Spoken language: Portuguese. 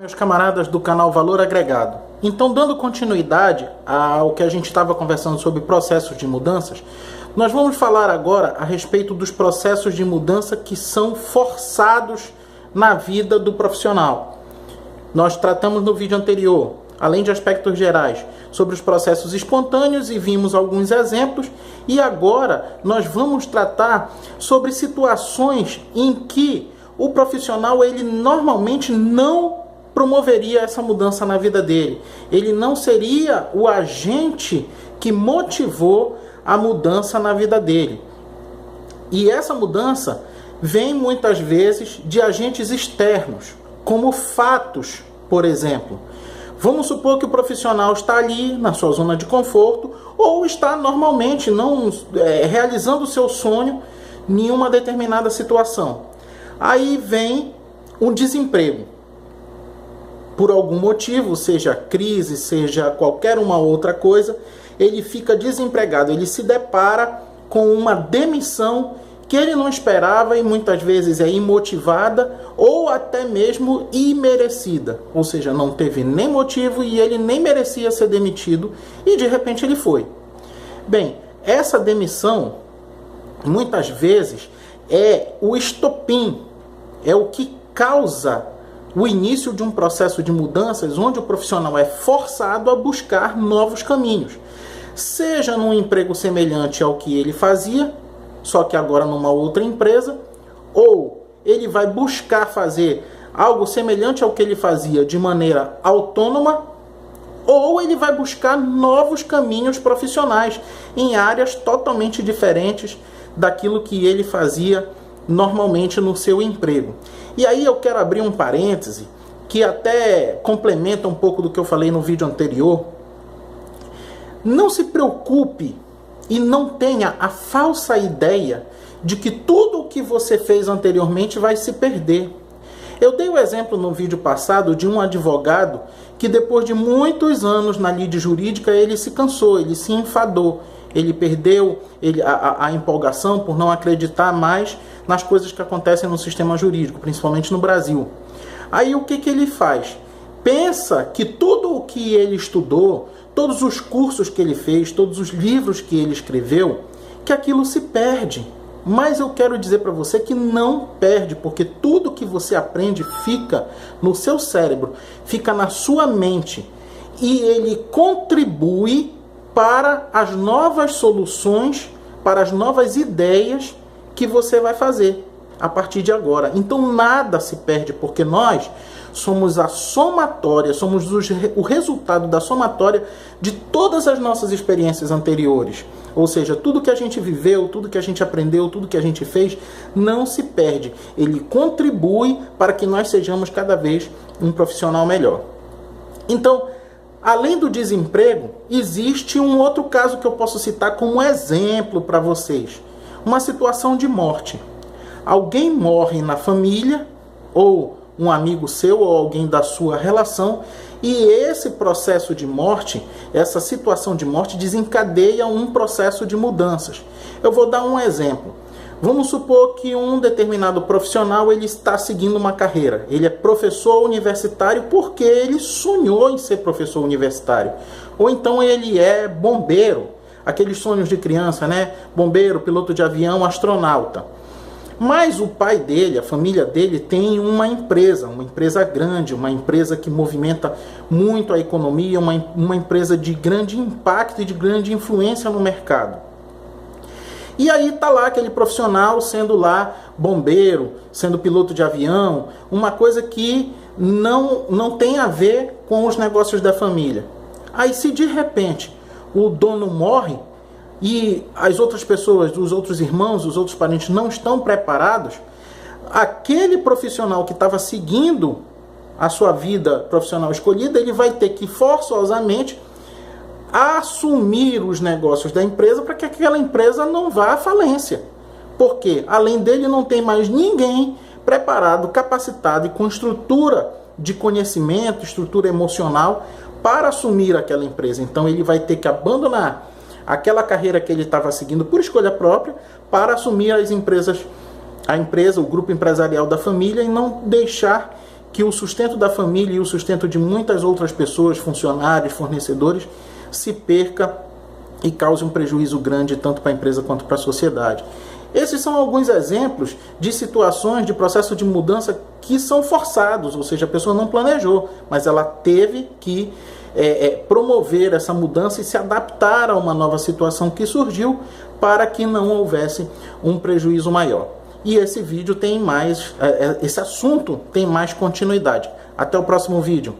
Meus camaradas do canal Valor Agregado. Então, dando continuidade ao que a gente estava conversando sobre processos de mudanças, nós vamos falar agora a respeito dos processos de mudança que são forçados na vida do profissional. Nós tratamos no vídeo anterior, além de aspectos gerais, sobre os processos espontâneos e vimos alguns exemplos, e agora nós vamos tratar sobre situações em que o profissional ele normalmente não promoveria essa mudança na vida dele. Ele não seria o agente que motivou a mudança na vida dele. E essa mudança vem muitas vezes de agentes externos, como fatos, por exemplo. Vamos supor que o profissional está ali na sua zona de conforto ou está normalmente realizando o seu sonho em uma determinada situação. Aí vem um desemprego. Por algum motivo, seja crise, seja qualquer uma outra coisa, ele fica desempregado, ele se depara com uma demissão que ele não esperava e muitas vezes é imotivada ou até mesmo imerecida. Ou seja, não teve nem motivo e ele nem merecia ser demitido e de repente ele foi. Bem, essa demissão muitas vezes é o estopim, é o que causa o início de um processo de mudanças onde o profissional é forçado a buscar novos caminhos. Seja num emprego semelhante ao que ele fazia, só que agora numa outra empresa, ou ele vai buscar fazer algo semelhante ao que ele fazia de maneira autônoma, ou ele vai buscar novos caminhos profissionais em áreas totalmente diferentes daquilo que ele fazia normalmente no seu emprego. E aí eu quero abrir um parêntese que até complementa um pouco do que eu falei no vídeo anterior. Não se preocupe e não tenha a falsa ideia de que tudo o que você fez anteriormente vai se perder. Eu dei o exemplo no vídeo passado de um advogado que depois de muitos anos na lide jurídica ele se cansou, ele se enfadou. Ele perdeu a empolgação por não acreditar mais nas coisas que acontecem no sistema jurídico, principalmente no Brasil. Aí o que ele faz? Pensa que tudo o que ele estudou, todos os cursos que ele fez, todos os livros que ele escreveu, que aquilo se perde. Mas eu quero dizer para você que não perde, porque tudo que você aprende fica no seu cérebro, fica na sua mente. E ele contribui para as novas soluções, para as novas ideias que você vai fazer a partir de agora. Então nada se perde, porque nós somos a somatória, somos o resultado da somatória de todas as nossas experiências anteriores. Ou seja, tudo que a gente viveu, tudo que a gente aprendeu, tudo que a gente fez, não se perde. Ele contribui para que nós sejamos cada vez um profissional melhor. Então, além do desemprego, existe um outro caso que eu posso citar como exemplo para vocês. Uma situação de morte. Alguém morre na família, ou um amigo seu, ou alguém da sua relação, e esse processo de morte, essa situação de morte, desencadeia um processo de mudanças. Eu vou dar um exemplo. Vamos supor que um determinado profissional ele está seguindo uma carreira. Ele é professor universitário porque ele sonhou em ser professor universitário. Ou então ele é bombeiro. Aqueles sonhos de criança, né? Bombeiro, piloto de avião, astronauta. Mas o pai dele, a família dele tem uma empresa grande, uma empresa que movimenta muito a economia, uma empresa de grande impacto e de grande influência no mercado. E aí está lá aquele profissional sendo lá bombeiro, sendo piloto de avião, uma coisa que não tem a ver com os negócios da família. Aí se de repente o dono morre e as outras pessoas, os outros irmãos, os outros parentes não estão preparados, aquele profissional que estava seguindo a sua vida profissional escolhida, ele vai ter que forçosamente assumir os negócios da empresa para que aquela empresa não vá à falência. Porque, além dele, não tem mais ninguém preparado, capacitado e com estrutura de conhecimento, estrutura emocional para assumir aquela empresa. Então, ele vai ter que abandonar aquela carreira que ele estava seguindo por escolha própria para assumir a empresa, o grupo empresarial da família e não deixar que o sustento da família e o sustento de muitas outras pessoas, funcionários, fornecedores, se perca e cause um prejuízo grande tanto para a empresa quanto para a sociedade. Esses são alguns exemplos de situações de processo de mudança que são forçados, ou seja, a pessoa não planejou, mas ela teve que promover essa mudança e se adaptar a uma nova situação que surgiu para que não houvesse um prejuízo maior. E esse vídeo tem mais, esse assunto tem mais continuidade. Até o próximo vídeo.